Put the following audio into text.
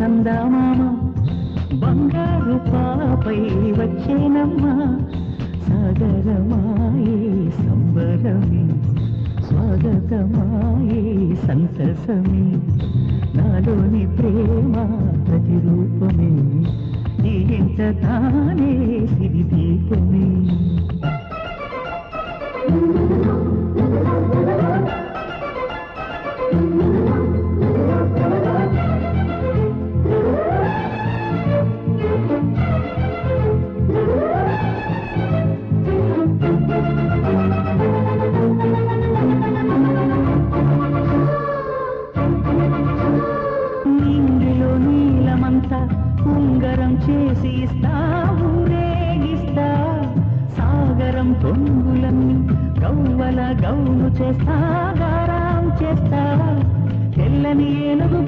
చందమామ బంగారు పాపై వచ్చేనమ్మా సాగరమాయే సంబరమే స్వాగతమాయే సంతసమే నాలోని ప్రేమ ప్రతిరూపమే ఈ ఇంట తానే సిరిదీపమే నీలో నీలమంతా ఉంగరం చేసి ఇస్తా ఊరేగిస్తా సాగరం పొంగులన్నీ గవ్వల గౌను చేస్తా గారాం చేస్తా తెల్లని ఏనుగు